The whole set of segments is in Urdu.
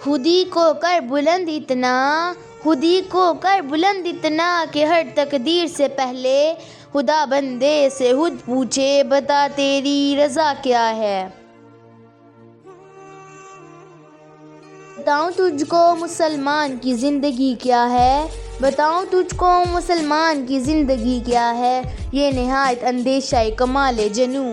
خودی کو کر بلند اتنا، خودی کو کر بلند اتنا کہ ہر تقدیر سے پہلے خدا بندے سے خود پوچھے بتا تیری رضا کیا ہے۔ بتاؤں تجھ کو مسلمان کی زندگی کیا ہے، بتاؤں تجھ کو مسلمان کی زندگی کیا ہے، یہ نہایت اندیشہ کمال جنوں۔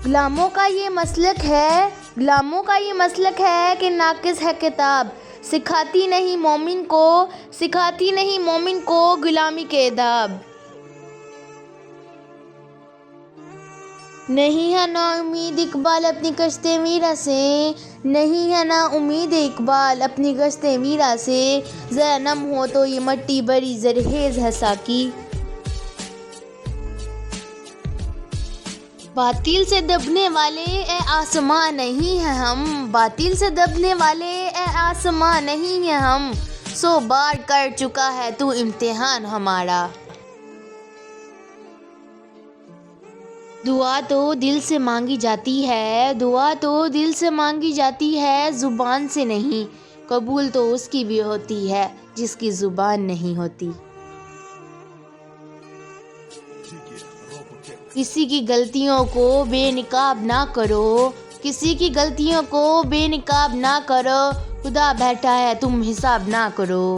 غلاموں کا یہ مسلک ہے، غلاموں کا یہ مسلک ہے کہ ناقص ہے کتاب، سکھاتی نہیں مومن کو، سکھاتی نہیں مومن کو غلامی کے آداب۔ نہیں ہے نا امید اقبال اپنی کشت میرا سے، نہیں ہے نا امید اقبال اپنی کشت میرا سے، ذرا نم ہو تو یہ مٹی بڑی زرخیز ہے ساقی۔ باطل سے دبنے والے اے آسماں نہیں ہیں ہم، باطل سے دبنے والے اے آسماں نہیں ہیں ہم، 100 بار کر چکا ہے تو امتحان ہمارا۔ دعا تو دل سے مانگی جاتی ہے، دعا تو دل سے مانگی جاتی ہے، زبان سے نہیں، قبول تو اس کی بھی ہوتی ہے جس کی زبان نہیں ہوتی۔ کسی کی غلطیوں کو بے نقاب نہ کرو، کسی کی غلطیوں کو بے نقاب نہ کرو، خدا بیٹھا ہے تم حساب نہ کرو۔